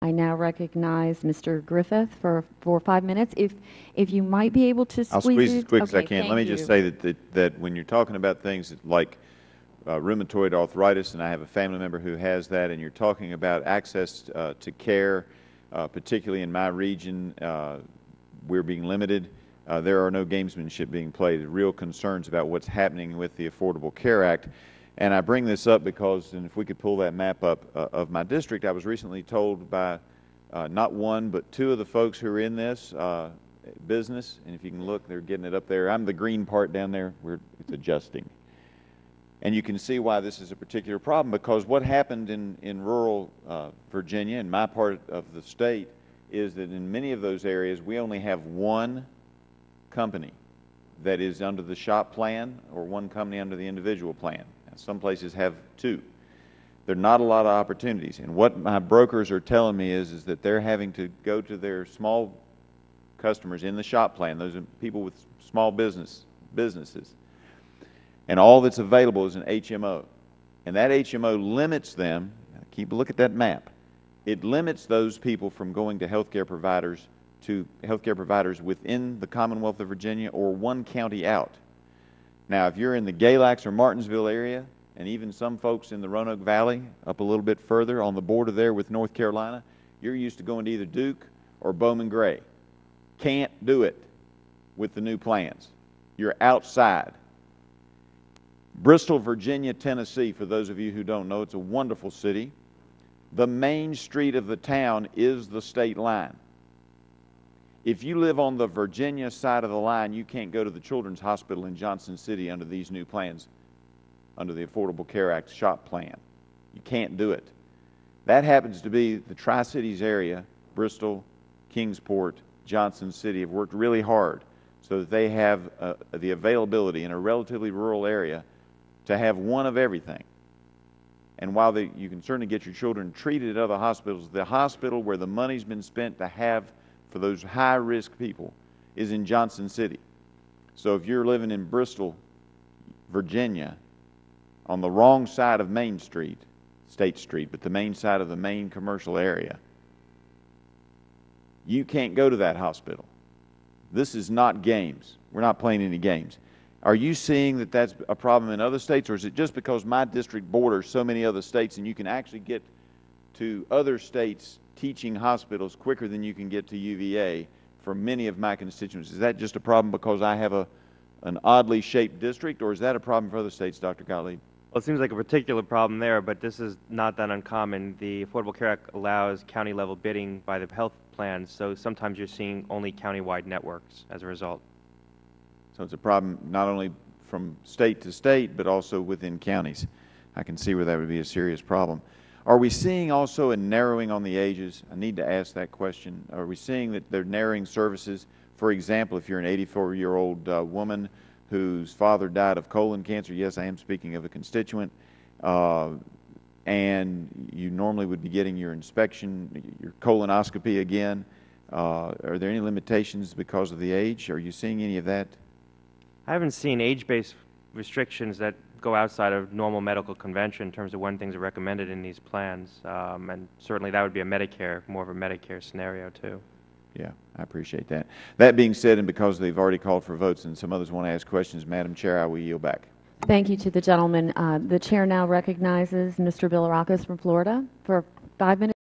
I now recognize Mr. Griffith for 5 minutes. If you might be able to I'll squeeze as quick as I can. Let me just say that when you're talking about things like rheumatoid arthritis, and I have a family member who has that, and you're talking about access to care, particularly in my region, we're being limited. There are no gamesmanship being played. Real concerns about what's happening with the Affordable Care Act. And I bring this up because, and if we could pull that map up of my district, I was recently told by not one but two of the folks who are in this business, and if you can look, they're getting it up there. I'm the green part down there where it's adjusting. And you can see why this is a particular problem, because what happened in rural Virginia, in my part of the state, is that in many of those areas we only have one company that is under the SHOP plan or one company under the individual plan. Some places have two. There are not a lot of opportunities. And what my brokers are telling me is that they're having to go to their small customers in the SHOP plan, those are people with small businesses, and all that's available is an HMO. And that HMO limits them, keep a look at that map, it limits those people from going to healthcare providers within the Commonwealth of Virginia or one county out. Now, if you're in the Galax or Martinsville area, and even some folks in the Roanoke Valley, up a little bit further on the border there with North Carolina, you're used to going to either Duke or Bowman Gray. Can't do it with the new plans. You're outside. Bristol, Virginia, Tennessee, for those of you who don't know, it's a wonderful city. The main street of the town is the state line. If you live on the Virginia side of the line, you can't go to the Children's Hospital in Johnson City under these new plans, under the Affordable Care Act SHOP plan. You can't do it. That happens to be the Tri-Cities area. Bristol, Kingsport, Johnson City have worked really hard so that they have the availability in a relatively rural area to have one of everything. And while you can certainly get your children treated at other hospitals, the hospital where the money's been spent to have for those high-risk people is in Johnson City. So if you're living in Bristol, Virginia, on the wrong side of Main Street, State Street, but the main side of the main commercial area, you can't go to that hospital. This is not games. We're not playing any games. Are you seeing that that's a problem in other states, or is it just because my district borders so many other states and you can actually get to other states teaching hospitals quicker than you can get to UVA for many of my constituents? Is that just a problem because I have an oddly shaped district, or is that a problem for other states, Dr. Gottlieb? Well, it seems like a particular problem there, but this is not that uncommon. The Affordable Care Act allows county-level bidding by the health plans, so sometimes you're seeing only county-wide networks as a result. So it's a problem not only from state to state, but also within counties. I can see where that would be a serious problem. Are we seeing also a narrowing on the ages? I need to ask that question. Are we seeing that they're narrowing services? For example, if you're an 84-year-old woman whose father died of colon cancer, yes, I am speaking of a constituent, and you normally would be getting your inspection, your colonoscopy again, are there any limitations because of the age? Are you seeing any of that? I haven't seen age-based restrictions that go outside of normal medical convention in terms of when things are recommended in these plans, and certainly that would be more of a Medicare scenario too. Yeah, I appreciate that. That being said, and because they've already called for votes and some others want to ask questions, Madam Chair, I will yield back. Thank you to the gentleman. The chair now recognizes Mr. Bilirakis from Florida for 5 minutes.